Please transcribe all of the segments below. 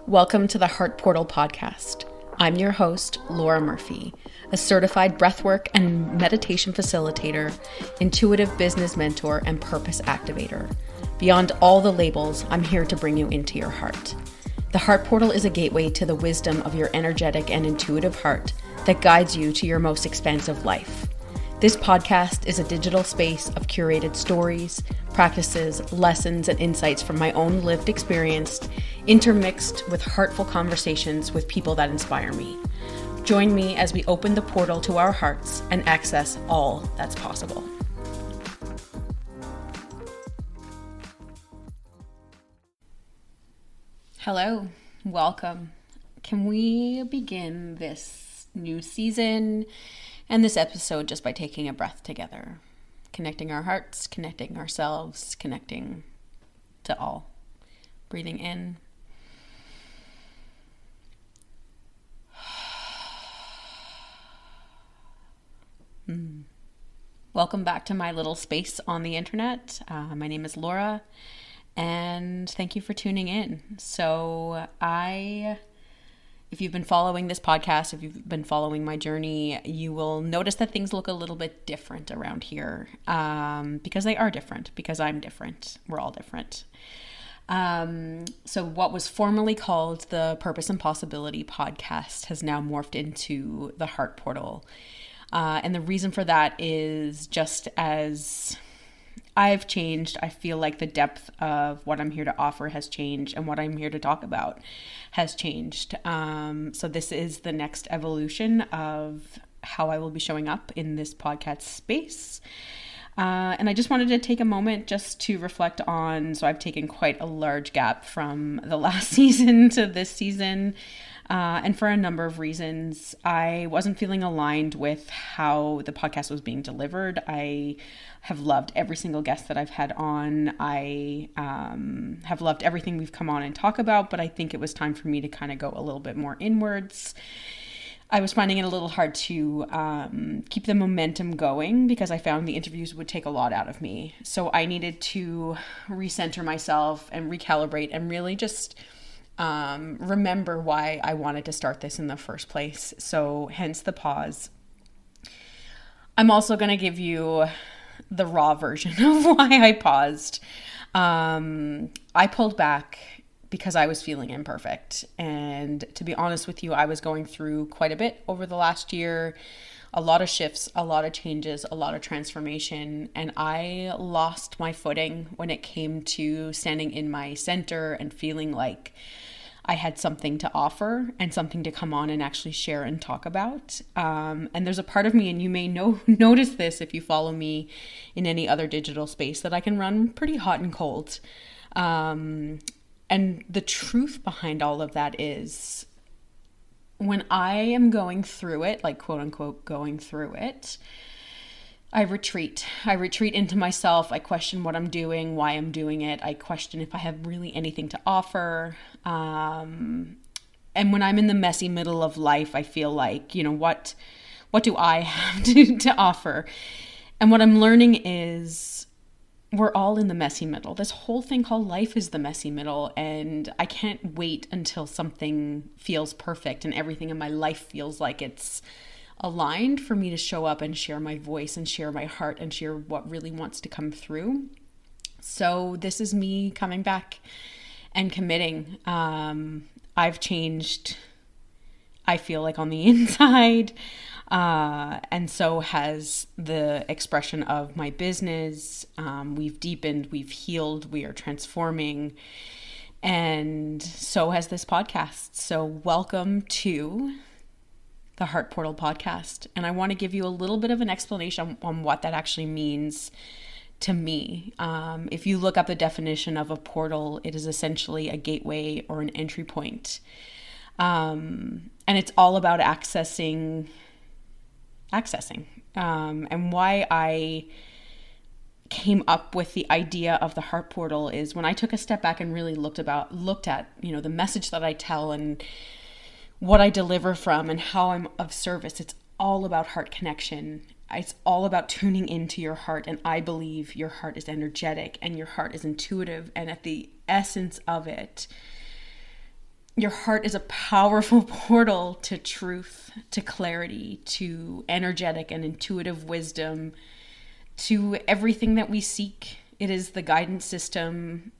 Welcome to the Heart Portal podcast. I'm your host, Laura Murphy, a certified breathwork and meditation facilitator, intuitive business mentor, and purpose activator. Beyond all the labels, I'm here to bring you into your heart. The Heart Portal is a gateway to the wisdom of your energetic and intuitive heart that guides you to your most expansive life. This podcast is a digital space of curated stories, practices, lessons, and insights from my own lived experience, intermixed with heartful conversations with people that inspire me. Join me as we open the portal to our hearts and access all that's possible. Hello, welcome. Can we begin this new season and this episode just by taking a breath together? Connecting our hearts, connecting ourselves, connecting to all. Breathing in. Welcome back to my little space on the internet. My name is Laura, and thank you for tuning in. So if you've been following this podcast, if you've been following my journey, you will notice that things look a little bit different around here, because they are different, because I'm different. We're all different. So what was formerly called the Purpose and Possibility podcast has now morphed into the Heart Portal. And the reason for that is just as I've changed, I feel like the depth of what I'm here to offer has changed, and what I'm here to talk about has changed. So this is the next evolution of how I will be showing up in this podcast space. And I just wanted to take a moment just to reflect on, so I've taken quite a large gap from the last season to this season. And for a number of reasons, I wasn't feeling aligned with how the podcast was being delivered. I have loved every single guest that I've had on. I have loved everything we've come on and talk about, but I think it was time for me to kind of go a little bit more inwards. I was finding it a little hard to keep the momentum going because I found the interviews would take a lot out of me. So I needed to recenter myself and recalibrate and really just remember why I wanted to start this in the first place. So hence the pause. I'm also going to give you the raw version of why I paused. I pulled back because I was feeling imperfect. And to be honest with you, I was going through quite a bit over the last year. A lot of shifts, a lot of changes, a lot of transformation. And I lost my footing when it came to standing in my center and feeling like I had something to offer and something to come on and actually share and talk about. And there's a part of me, and you may notice this if you follow me in any other digital space, that I can run pretty hot and cold. And the truth behind all of that is when I am going through it, like quote unquote going through it, I retreat. I retreat into myself. I question what I'm doing, why I'm doing it. I question if I have really anything to offer. And when I'm in the messy middle of life, I feel like, what do I have to offer? And what I'm learning is we're all in the messy middle. This whole thing called life is the messy middle. And I can't wait until something feels perfect and everything in my life feels like it's aligned for me to show up and share my voice and share my heart and share what really wants to come through. So this is me coming back and committing. I've changed, I feel like, on the inside. And so has the expression of my business. We've deepened, we've healed, we are transforming. And so has this podcast. So welcome to the Heart Portal podcast. And I want to give you a little bit of an explanation on what that actually means to me. If you look up the definition of a portal, it is essentially a gateway or an entry point. And it's all about accessing. And why I came up with the idea of the Heart Portal is when I took a step back and really looked at, the message that I tell and what I deliver from and how I'm of service. It's all about heart connection. It's all about tuning into your heart. And I believe your heart is energetic and your heart is intuitive. And at the essence of it, Your heart is a powerful portal to truth, to clarity, to energetic and intuitive wisdom, to everything that we seek. It is the guidance system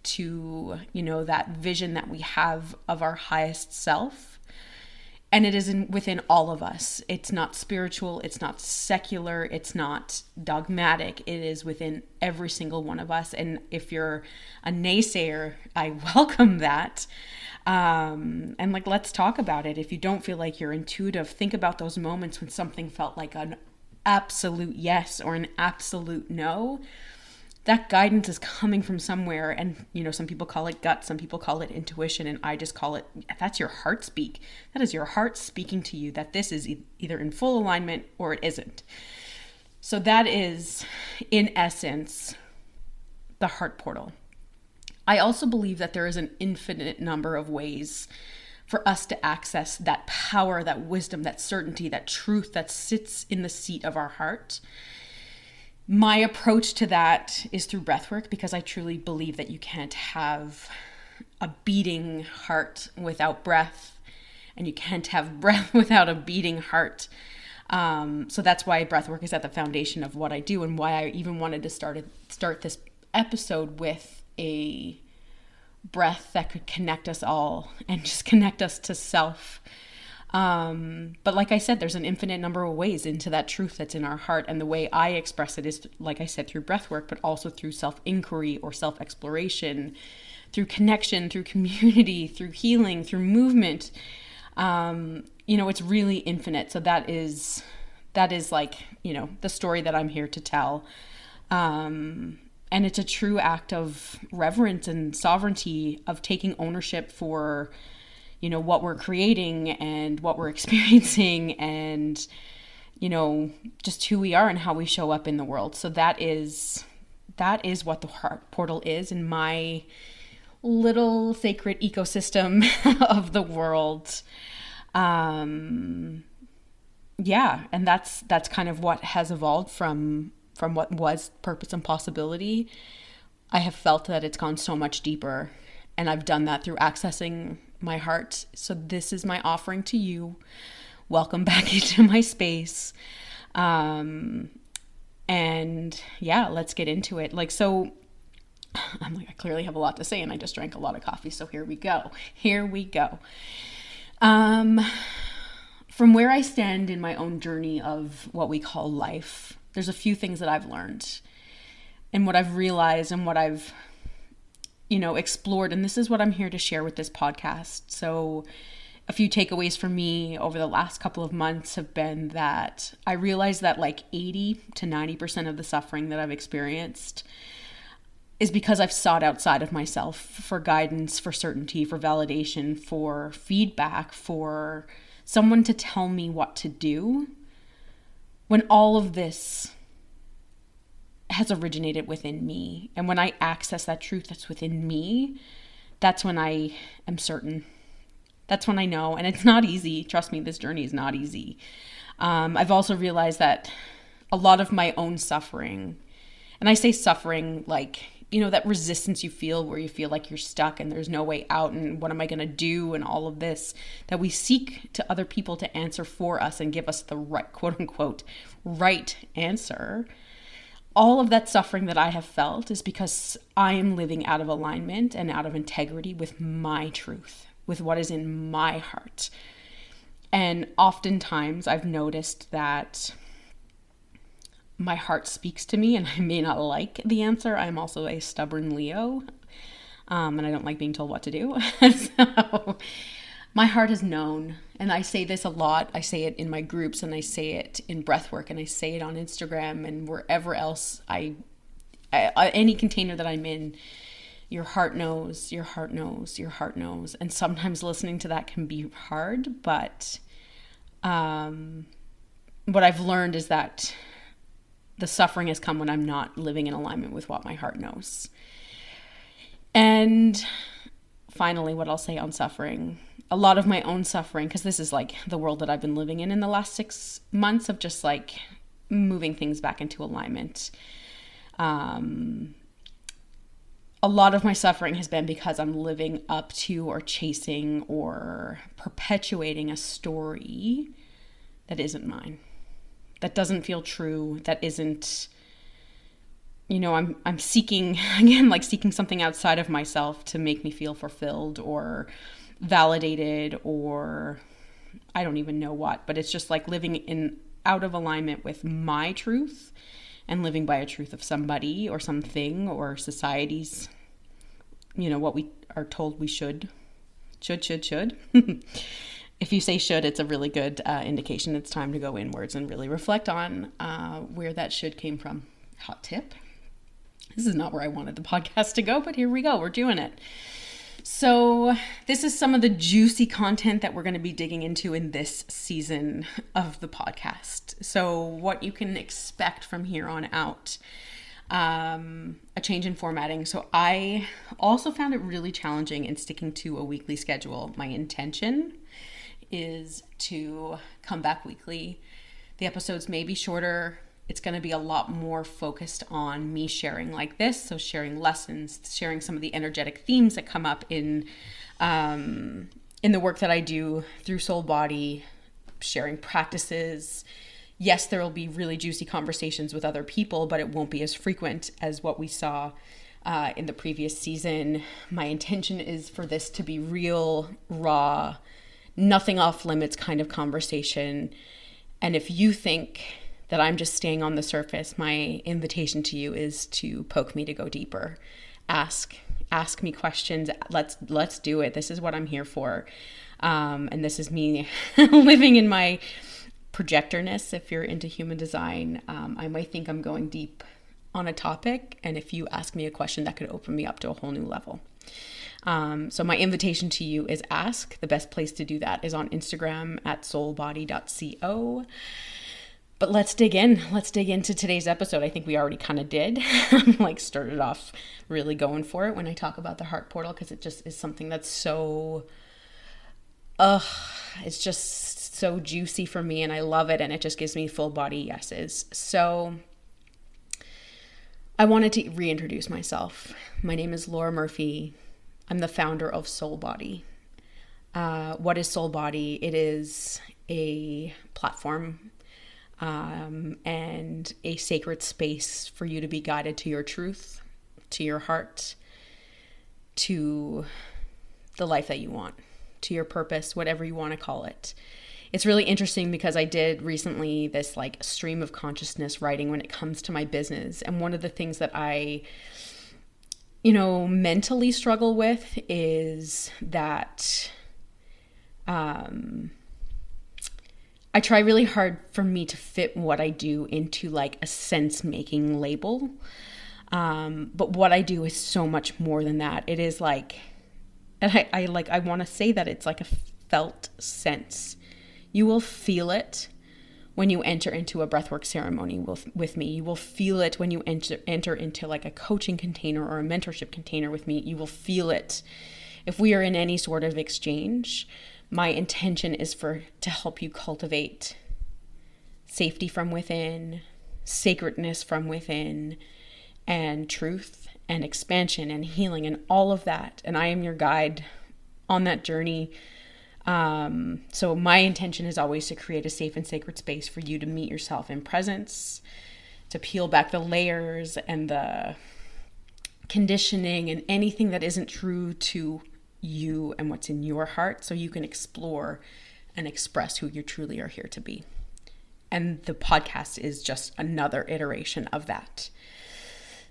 to, that vision that we have of our highest self. And it is within all of us. It's not spiritual, it's not secular, it's not dogmatic. It is within every single one of us. And if you're a naysayer, I welcome that. And let's talk about it. If you don't feel like you're intuitive, think about those moments when something felt like an absolute yes or an absolute no. That guidance is coming from somewhere. And, some people call it gut, some people call it intuition. And I just call it, that's your heart speak. That is your heart speaking to you that this is either in full alignment or it isn't. So that is, in essence, the heart portal. I also believe that there is an infinite number of ways for us to access that power, that wisdom, that certainty, that truth that sits in the seat of our heart. My approach to that is through breathwork, because I truly believe that you can't have a beating heart without breath, and you can't have breath without a beating heart. So that's why breathwork is at the foundation of what I do, and why I even wanted to start this episode with a breath that could connect us all and just connect us to self. But like I said, there's an infinite number of ways into that truth that's in our heart. And the way I express it is, like I said, through breathwork, but also through self-inquiry or self-exploration, through connection, through community, through healing, through movement. It's really infinite. So that is the story that I'm here to tell. And it's a true act of reverence and sovereignty, of taking ownership for, what we're creating and what we're experiencing and, just who we are and how we show up in the world. So that is what the heart portal is in my little sacred ecosystem of the world. And that's kind of what has evolved from what was purpose and possibility. I have felt that it's gone so much deeper, and I've done that through accessing my heart. So this is my offering to you. Welcome back into my space. Let's get into it. I clearly have a lot to say, and I just drank a lot of coffee. So here we go. From where I stand in my own journey of what we call life, there's a few things that I've learned and what I've realized and what I've, explored. And this is what I'm here to share with this podcast. So a few takeaways for me over the last couple of months have been that I realized that 80 to 90% of the suffering that I've experienced is because I've sought outside of myself for guidance, for certainty, for validation, for feedback, for someone to tell me what to do, when all of this has originated within me. And when I access that truth that's within me, that's when I am certain. That's when I know. And it's not easy. Trust me, this journey is not easy. I've also realized that a lot of my own suffering, and I say suffering that resistance you feel where you feel like you're stuck and there's no way out and what am I going to do and all of this, that we seek to other people to answer for us and give us the right, quote unquote, right answer. All of that suffering that I have felt is because I am living out of alignment and out of integrity with my truth, with what is in my heart. And oftentimes I've noticed that my heart speaks to me and I may not like the answer. I'm also a stubborn Leo, and I don't like being told what to do. So my heart is known, and I say this a lot. I say it in my groups, and I say it in breathwork, and I say it on Instagram and wherever else any container that I'm in. Your heart knows, your heart knows, your heart knows. And sometimes listening to that can be hard, but what I've learned is that the suffering has come when I'm not living in alignment with what my heart knows. And finally, what I'll say on suffering, a lot of my own suffering, because this is the world that I've been living in the last 6 months of just moving things back into alignment. a lot of my suffering has been because I'm living up to or chasing or perpetuating a story that isn't mine, that doesn't feel true, that isn't, I'm seeking, again, like seeking something outside of myself to make me feel fulfilled or validated, or I don't even know what, but it's just like living out of alignment with my truth and living by a truth of somebody or something or society's, what we are told we should. If you say should, it's a really good indication it's time to go inwards and really reflect on where that should came from. Hot tip. This is not where I wanted the podcast to go, but here we go. We're doing it. So this is some of the juicy content that we're going to be digging into in this season of the podcast. So what you can expect from here on out, a change in formatting. So I also found it really challenging in sticking to a weekly schedule. My intention is to come back weekly. The episodes may be shorter. It's going to be a lot more focused on me sharing like this. So sharing lessons, sharing some of the energetic themes that come up in the work that I do through Soul Body, sharing practices. Yes, there will be really juicy conversations with other people, but it won't be as frequent as what we saw in the previous season. My intention is for this to be real, raw, nothing off limits kind of conversation. And if you think that I'm just staying on the surface, my invitation to you is to poke me to go deeper. Ask me questions. Let's do it. This is what I'm here for. And this is me living in my projectorness. If you're into human design, I might think I'm going deep on a topic. And if you ask me a question, that could open me up to a whole new level. So my invitation to you is ask. The best place to do that is on Instagram at soulbody.co. But let's dig in. Let's dig into today's episode. I think we already kind of did. I'm started off really going for it when I talk about the heart portal, because it just is something that's so, it's just so juicy for me, and I love it, and it just gives me full body yeses. So I wanted to reintroduce myself. My name is Laura Murphy. I'm the founder of Soul Body. What is Soul Body? It is a platform and a sacred space for you to be guided to your truth, to your heart, to the life that you want, to your purpose, whatever you want to call it. It's really interesting because I did recently this stream of consciousness writing when it comes to my business. And one of the things that I, mentally struggle with is that I try really hard for me to fit what I do into a sense-making label. But what I do is so much more than that. It is and I want to say that it's like a felt sense. You will feel it when you enter into a breathwork ceremony with me. You will feel it when you enter into a coaching container or a mentorship container with me. You will feel it if we are in any sort of exchange. My intention is to help you cultivate safety from within, sacredness from within, and truth and expansion and healing and all of that. And I am your guide on that journey. So my intention is always to create a safe and sacred space for you to meet yourself in presence, to peel back the layers and the conditioning and anything that isn't true to you and what's in your heart, so you can explore and express who you truly are here to be. And the podcast is just another iteration of that.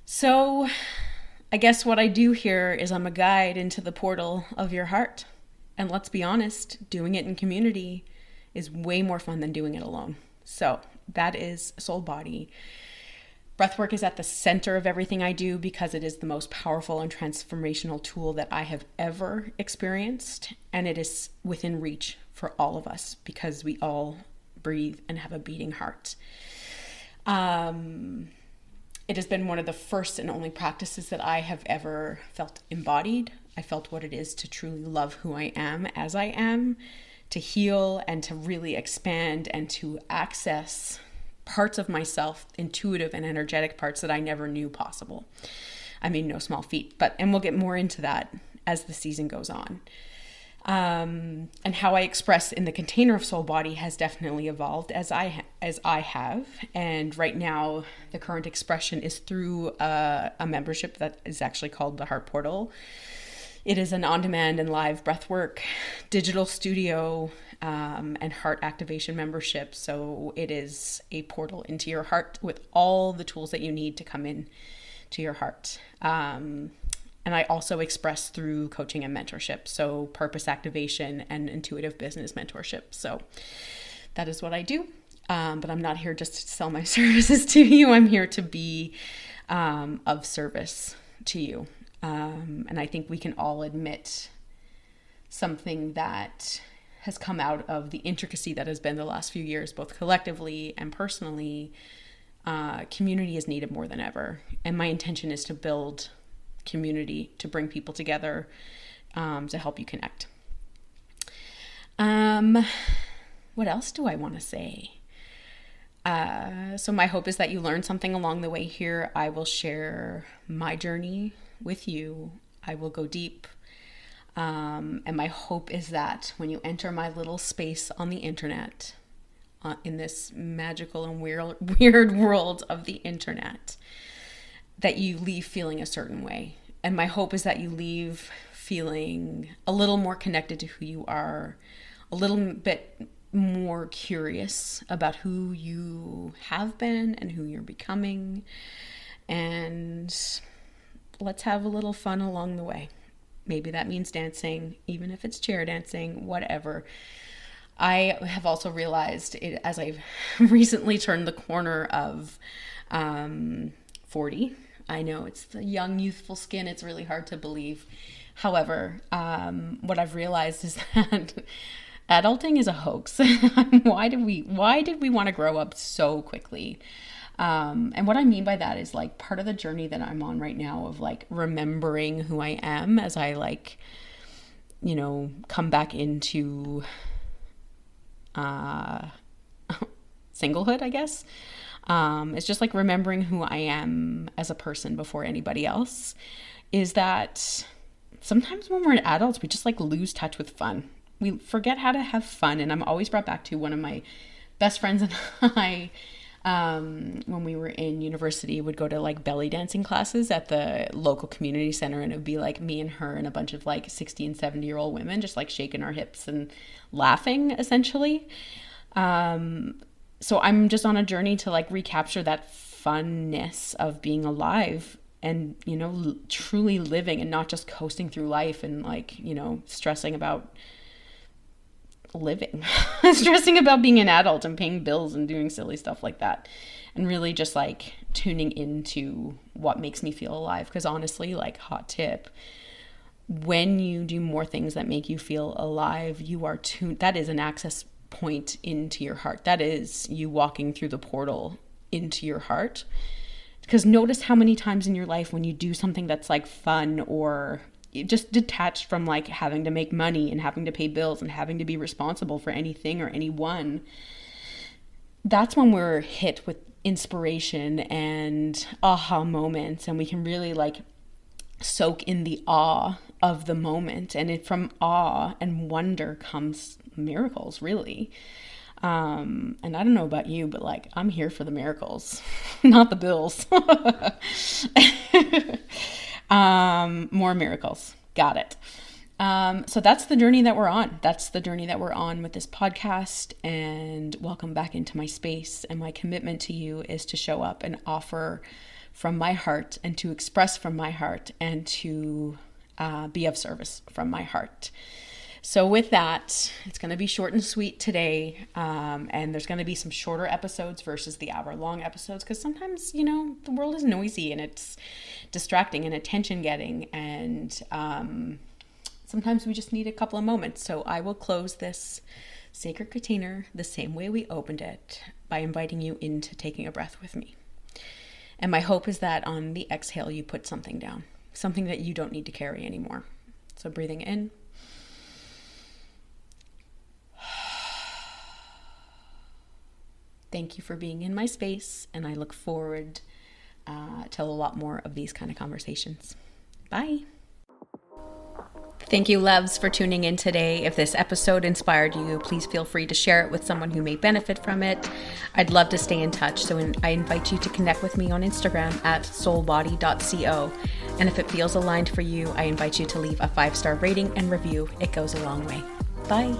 So I guess what I do here is I'm a guide into the portal of your heart. And let's be honest, doing it in community is way more fun than doing it alone. So that is Soul Body. Breathwork is at the center of everything I do because it is the most powerful and transformational tool that I have ever experienced. And it is within reach for all of us because we all breathe and have a beating heart. It has been one of the first and only practices that I have ever felt embodied. I felt what it is to truly love who I am as I am, to heal and to really expand and to access parts of myself, intuitive and energetic parts that I never knew possible. I mean, no small feat, and we'll get more into that as the season goes on. And how I express in the container of soul body has definitely evolved as I have. And right now, the current expression is through a membership that is actually called the Heart Portal. It is an on-demand and live breathwork digital studio and heart activation membership. So it is a portal into your heart with all the tools that you need to come in to your heart. And I also express through coaching and mentorship. So purpose activation and intuitive business mentorship. So that is what I do. But I'm not here just to sell my services to you. I'm here to be of service to you. And I think we can all admit something that has come out of the intricacy that has been the last few years, both collectively and personally. Community is needed more than ever. And my intention is to build community, to bring people together, to help you connect. What else do I want to say? So my hope is that you learn something along the way here. I will share my journey with you. I will go deep. And my hope is that when you enter my little space on the internet, in this magical and weird world of the internet, that you leave feeling a certain way. And my hope is that you leave feeling a little more connected to who you are, a little bit more curious about who you have been and who you're becoming. And let's have a little fun along the way. Maybe that means dancing, even if it's chair dancing, whatever. I have also realized it as I've recently turned the corner of 40. I know it's the young, youthful skin. It's really hard to believe. However, what I've realized is that adulting is a hoax. Why did we want to grow up so quickly? And what I mean by that is like part of the journey that I'm on right now of like remembering who I am as I like, come back into singlehood, I guess. It's just like remembering who I am as a person before anybody else, is that sometimes when we're adults, we just like lose touch with fun. We forget how to have fun. And I'm always brought back to one of my best friends and I, when we were in university, would go to like belly dancing classes at the local community center. And it would be like me and her and a bunch of like 60 and 70-year-old women just like shaking our hips and laughing essentially. So I'm just on a journey to like recapture that funness of being alive and, truly living and not just coasting through life and like, stressing about living, stressing about being an adult and paying bills and doing silly stuff like that. And really just like tuning into what makes me feel alive. Because honestly, like hot tip, when you do more things that make you feel alive, you are tuned. That is an access point into your heart. That is you walking through the portal into your heart. Because notice how many times in your life when you do something that's like fun or just detached from like having to make money and having to pay bills and having to be responsible for anything or anyone, that's when we're hit with inspiration and aha moments, and we can really like soak in the awe of the moment. And from awe and wonder comes miracles, really. And I don't know about you, but like I'm here for the miracles, not the bills. More miracles. Got it. So that's the journey that we're on. That's the journey that we're on with this podcast. And welcome back into my space. And my commitment to you is to show up and offer from my heart and to express from my heart and to be of service from my heart. So with that, it's going to be short and sweet today. And there's going to be some shorter episodes versus the hour-long episodes because sometimes, the world is noisy and it's distracting and attention-getting. And sometimes we just need a couple of moments. So I will close this sacred container the same way we opened it by inviting you into taking a breath with me. And my hope is that on the exhale, you put something down, something that you don't need to carry anymore. So breathing in. Thank you for being in my space, and I look forward to a lot more of these kind of conversations. Bye. Thank you, loves, for tuning in today. If this episode inspired you, please feel free to share it with someone who may benefit from it. I'd love to stay in touch, so I invite you to connect with me on Instagram at soulbody.co. And if it feels aligned for you, I invite you to leave a 5-star rating and review. It goes a long way. Bye.